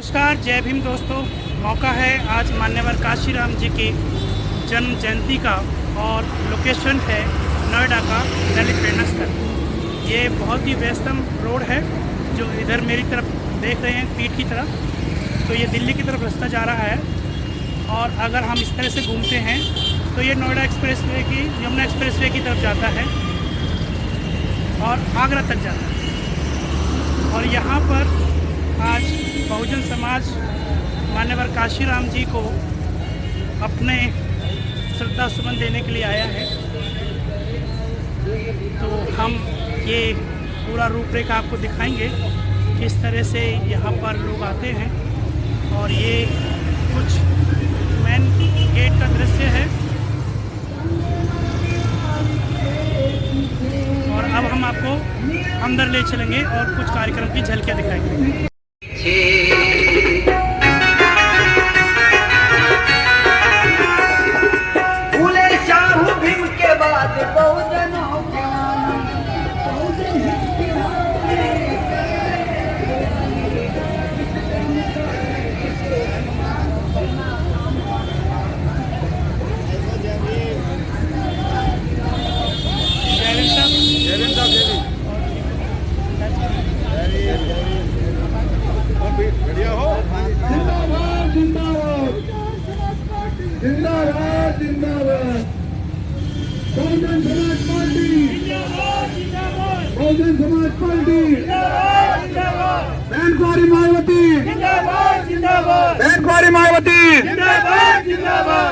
नमस्कार, जय भीम दोस्तों। मौका है आज मान्यवर काशीराम जी की जन्म जयंती का और लोकेशन है नोएडा का दलित प्रेरणा स्थल। ये बहुत ही व्यस्तम रोड है जो इधर मेरी तरफ देख रहे हैं पीठ की तरफ, तो ये दिल्ली की तरफ रास्ता जा रहा है। और अगर हम इस तरह से घूमते हैं तो ये नोएडा एक्सप्रेसवे की यमुना एक्सप्रेसवे की तरफ जाता है और आगरा तक जाता है। और यहाँ पर आज बहुजन समाज मान्यवर काशीराम जी को अपने श्रद्धा सुमन देने के लिए आया है। तो हम ये पूरा रूपरेखा आपको दिखाएंगे किस तरह से यहाँ पर लोग आते हैं। और ये कुछ मेन गेट का दृश्य है। और अब हम आपको अंदर ले चलेंगे और कुछ कार्यक्रम की झलकियाँ दिखाएंगे। भीम के बाद बहुजनों बढ़िया हो। जिंदाबाद जिंदाबाद जिंदाबाद जिंदाबाद बहुजन समाज पार्टी बहुजन समाज पार्टी बहन कुमारी मायावती बहन कुमारी मायावती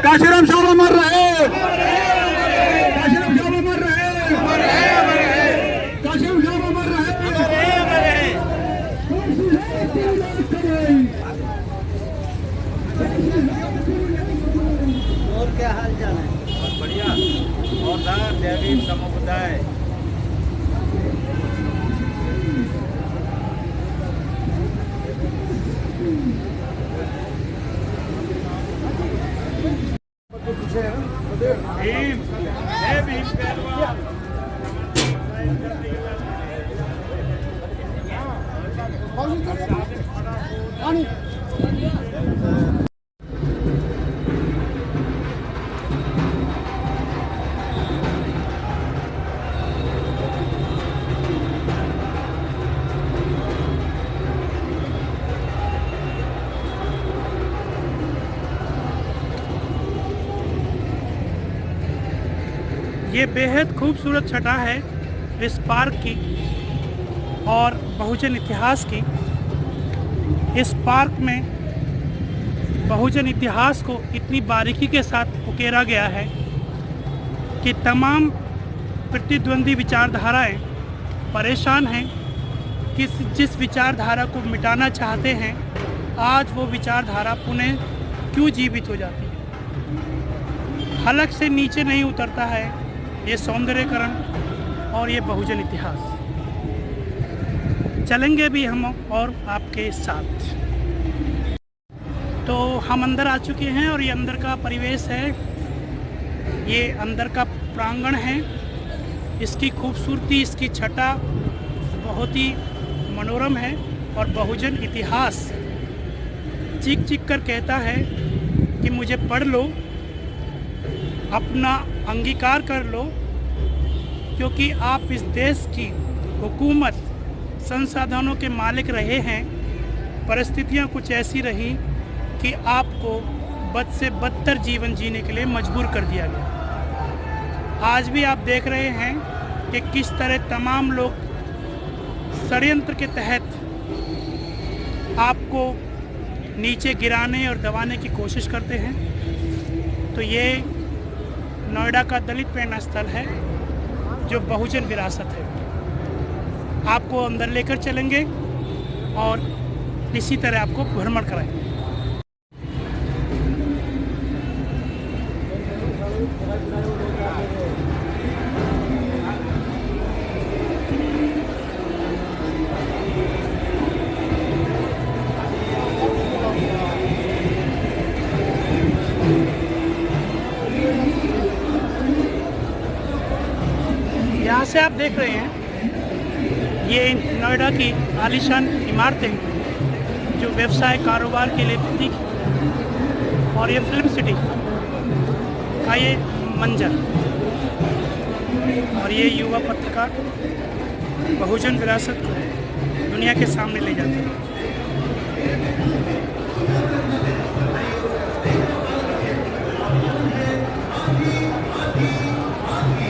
काशीराम शाह मर रहे काशीराम शाह मर रहे काशीराम शाह मर रहे। और क्या हाल चाल है? बहुत बढ़िया। और जय भीम नमो बुद्धाय। भीम जय भीम पहलवान। ये बेहद खूबसूरत छटा है इस पार्क की और बहुजन इतिहास की। इस पार्क में बहुजन इतिहास को इतनी बारीकी के साथ उकेरा गया है कि तमाम प्रतिद्वंदी विचारधाराएं परेशान हैं कि जिस विचारधारा को मिटाना चाहते हैं आज वो विचारधारा पुनः क्यों जीवित हो जाती है। हलक से नीचे नहीं उतरता है ये सौंदर्यकरण और ये बहुजन इतिहास। चलेंगे भी हम और आपके साथ। तो हम अंदर आ चुके हैं और ये अंदर का परिवेश है, ये अंदर का प्रांगण है। इसकी खूबसूरती, इसकी छटा बहुत ही मनोरम है। और बहुजन इतिहास चीख चीख कर कहता है कि मुझे पढ़ लो, अपना अंगीकार कर लो, क्योंकि आप इस देश की हुकूमत संसाधनों के मालिक रहे हैं। परिस्थितियां कुछ ऐसी रही कि आपको बद से बदतर जीवन जीने के लिए मजबूर कर दिया गया। आज भी आप देख रहे हैं कि किस तरह तमाम लोग षड्यंत्र के तहत आपको नीचे गिराने और दबाने की कोशिश करते हैं। तो ये नोएडा का दलित प्रेरणा स्थल है जो बहुजन विरासत है। आपको अंदर लेकर चलेंगे और इसी तरह आपको भ्रमण कराएंगे। यहाँ से आप देख रहे हैं ये नोएडा की आलीशान इमारतें जो व्यवसाय कारोबार के लिए प्रतीक है। और ये फिल्म सिटी का ये मंजर और ये युवा पत्रकार बहुजन विरासत को दुनिया के सामने ले जाते हैं।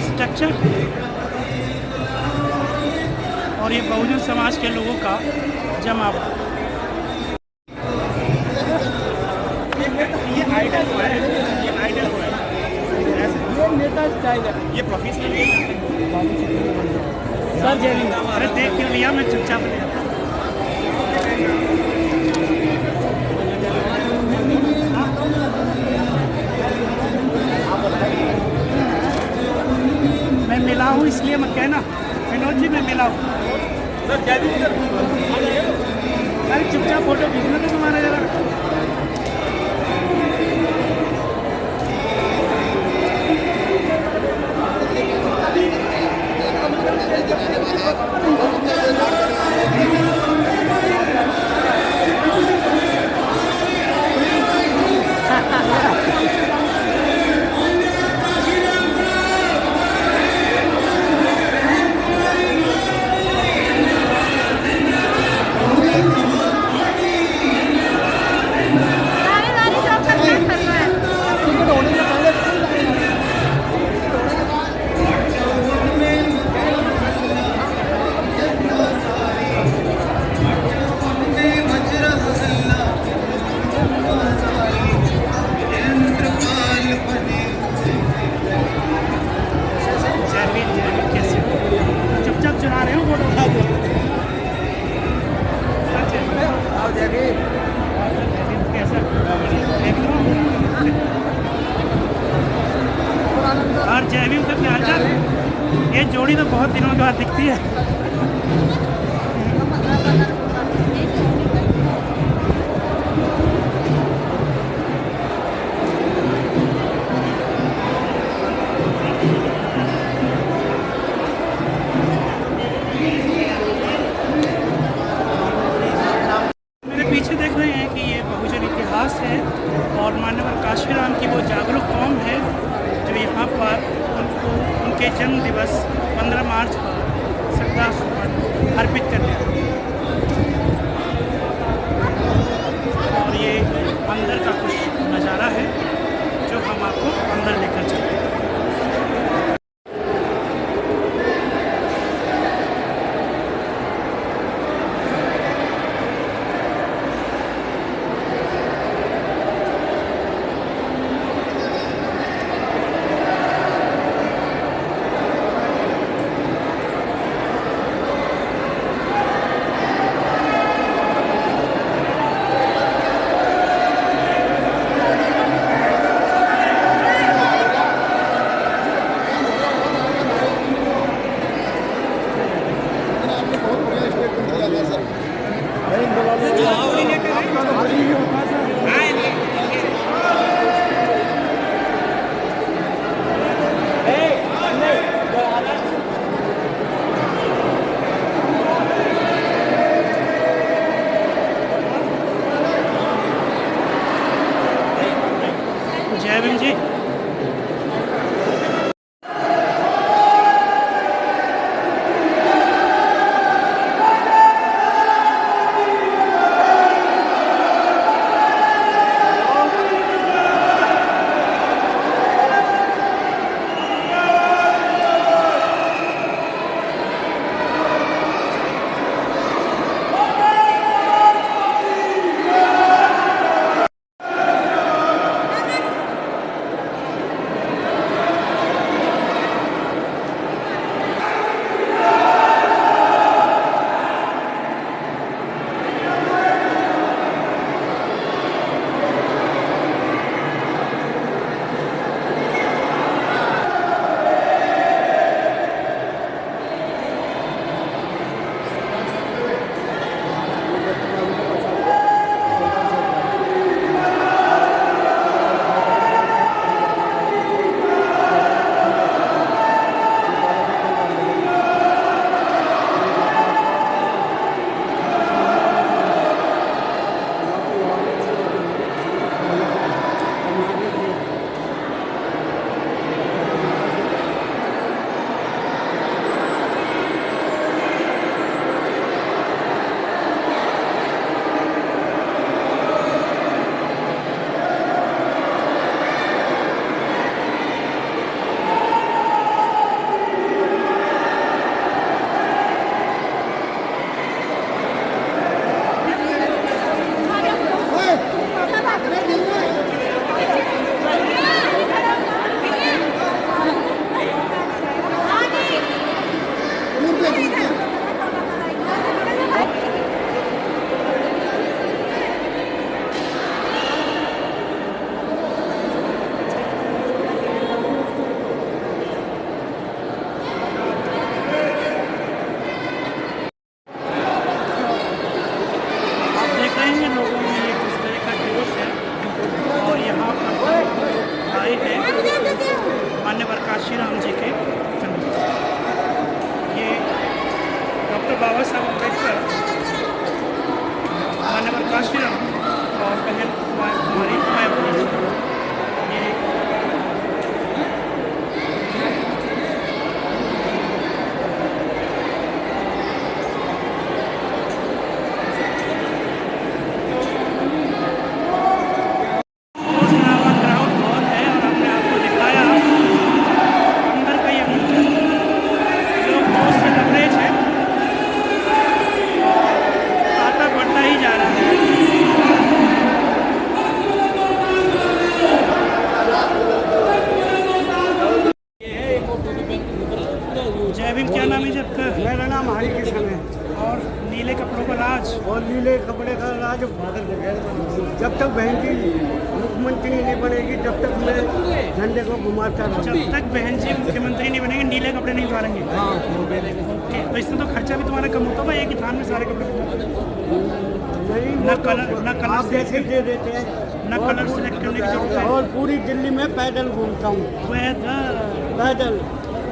स्ट्रक्चर और ये बहुजन समाज के लोगों का जमावड़ा। ये आइडल को है, ये आइडल को है, ये नेता स्टाइल है, ये प्रोफेशनल सर जय हिंद। अरे देख क्यों लिया, मैं चुपचाप ले जाता। मैं मिला हूँ इसलिए मत कहना विनोद जी, मैं मिला हूँ सर। जय हिंद सर। अरे चुपचाप फोटो खींचना तो तुम्हारा जरा। और जयवीर का क्या हाल है? ये जोड़ी तो बहुत दिनों के बाद दिखती है। मेरे पीछे देख रहे हैं कि ये बहुजन इतिहास है और मान्यवर काशीराम की वो जागरूक कौम है जो यहाँ पर उनको उनके जन्म दिवस 15 मार्च पर श्रद्धासुमन अर्पित करते हैं। और ये अंदर का कुछ नज़ारा है जो हम आपको अंदर लेकर चलते हैं। जब तक बहन जी मुख्यमंत्री नहीं बनेगी तब तक मैं झंडे को घुमाता रहूँगा। जब तक बहन जी मुख्यमंत्री नहीं बनेंगे नीले कपड़े नहीं उतारेंगे। हाँ ओके, तो इसमें तो खर्चा भी तुम्हारा कम होता होगा, एक ही थान में सारे कपड़े नहीं, ना वो कलर तो ना कलर आप जैसे दे देते हैं ना कलर सेलेक्ट करने की जरूरत है। और पूरी दिल्ली में पैदल घूमता हूँ, वेदर पैदल।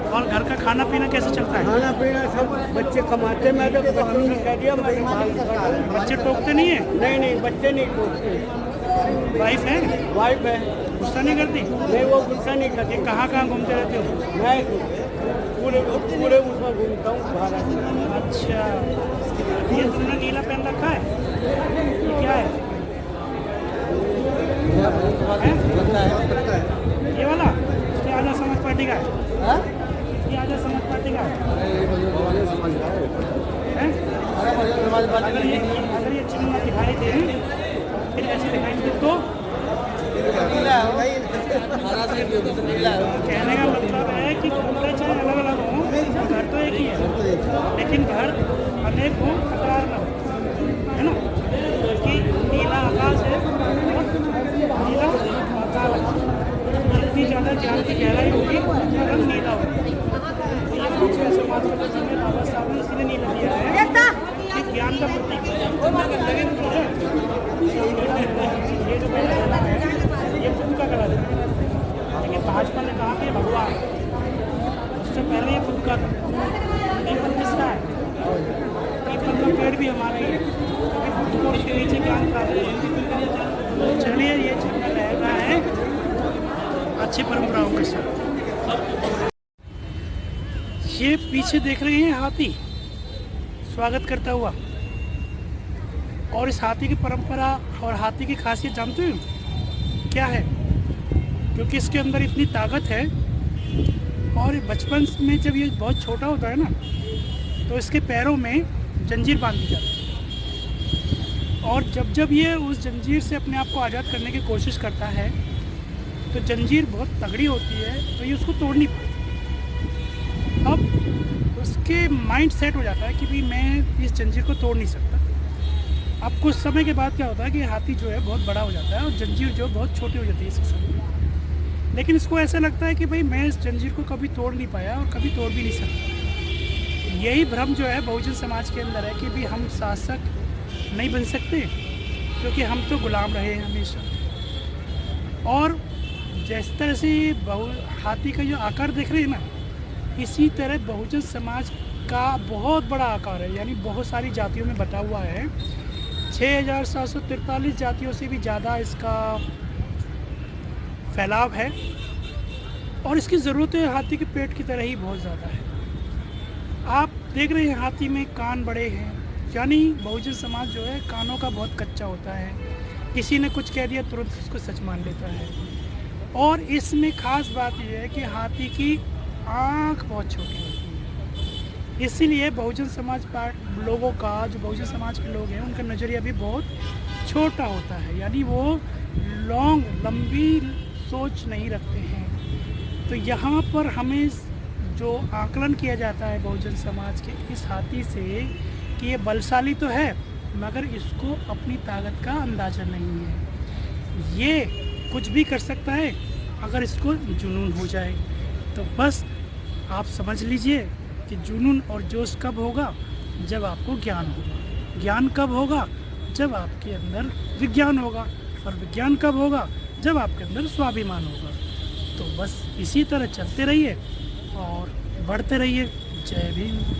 और घर का खाना पीना कैसे चलता है? खाना पीना सब बच्चे कमाते, मैं तो बच्चों ने कह दिया मैं बच्चे टोकते नहीं है? नहीं बच्चे नहीं पूछते। वाइफ है? वाइफ है, गुस्सा नहीं करती? नहीं वो गुस्सा नहीं करती। कहाँ कहाँ घूमते रहते हो? मैं पूरे पूरे उसमें घूमता हूँ भारत में। अच्छा, ये तुमने नीला पहन रखा है, ये क्या है? ये वाला? ये आजा समाज पार्टी का है? ये आजा समाज पार्टी का है? अगर ये चिन्ह दिखाई दे फिर ऐसे दिखाई दे तो कहने का मतलब है कि कपड़े चाहे अलग अलग हों, घर तो एक ही है, लेकिन घर अनेक हो, तकरार ना हो, है ना? क्योंकि नीला आकाश है और नीला पाताल है। जितनी ज़्यादा ज्ञान की गहराई होगी उतना रंग नीला होगा। तो ये दूसरे समाज का जिसमें बाबा साहब ने इसलिए नीला दिया है कि ज्ञान का प्रतीक है। ये जो पहला है ये फूल का कलर है, लेकिन भाजपा ने कहा कि भगवान, उससे पहले ये फूल का था। पीपल किसका है? पीपल का पेड़ भी हमारा ही है, क्योंकि फूल के नीचे ज्ञान प्राप्त है। चलिए, ये चलना रहना है अच्छी परंपराओं के साथ। ये पीछे देख रहे हैं हाथी स्वागत करता हुआ, और इस हाथी की परंपरा और हाथी की खासियत जानते हैं क्या है? क्योंकि इसके अंदर इतनी ताकत है, और बचपन में जब ये बहुत छोटा होता है ना, तो इसके पैरों में जंजीर बांध दी जाती है, और जब जब ये उस जंजीर से अपने आप को आज़ाद करने की कोशिश करता है तो जंजीर बहुत तगड़ी होती है, तो ये उसको तोड़ नहीं पाता। अब उसके माइंड सेट हो जाता है कि भाई मैं इस जंजीर को तोड़ नहीं सकता। अब कुछ समय के बाद क्या होता है कि हाथी जो है बहुत बड़ा हो जाता है और जंजीर जो बहुत छोटी हो जाती है इसके साथ, लेकिन इसको ऐसा लगता है कि भाई मैं इस जंजीर को कभी तोड़ नहीं पाया और कभी तोड़ भी नहीं सकता। यही भ्रम जो है बहुजन समाज के अंदर है कि भाई हम शासक नहीं बन सकते, क्योंकि हम तो गुलाम रहे हैं हमेशा। और जिस तरह से हाथी का जो आकार देख रहे हैं ना, इसी तरह बहुजन समाज का बहुत बड़ा आकार है, यानी बहुत सारी जातियों में बटा हुआ है। 6743 जातियों से भी ज़्यादा इसका फैलाव है, और इसकी ज़रूरतें हाथी के पेट की तरह ही बहुत ज़्यादा है। आप देख रहे हैं हाथी में कान बड़े हैं, यानी बहुजन समाज जो है कानों का बहुत कच्चा होता है। किसी ने कुछ कह दिया तुरंत उसको सच मान लेता है। और इसमें ख़ास बात यह है कि हाथी की आँख बहुत छोटी होती है, इसीलिए बहुजन समाज लोगों का, जो बहुजन समाज के लोग हैं, उनका नज़रिया भी बहुत छोटा होता है, यानी वो लंबी सोच नहीं रखते हैं। तो यहाँ पर हमें जो आकलन किया जाता है बहुजन समाज के इस हाथी से कि ये बलशाली तो है, मगर इसको अपनी ताकत का अंदाज़ा नहीं है। ये कुछ भी कर सकता है अगर इसको जुनून हो जाए। तो बस आप समझ लीजिए कि जुनून और जोश कब होगा? जब आपको ज्ञान होगा। ज्ञान कब होगा? जब आपके अंदर विज्ञान होगा। और विज्ञान कब होगा? जब आपके अंदर स्वाभिमान होगा। तो बस इसी तरह चलते रहिए और बढ़ते रहिए। जय भीम।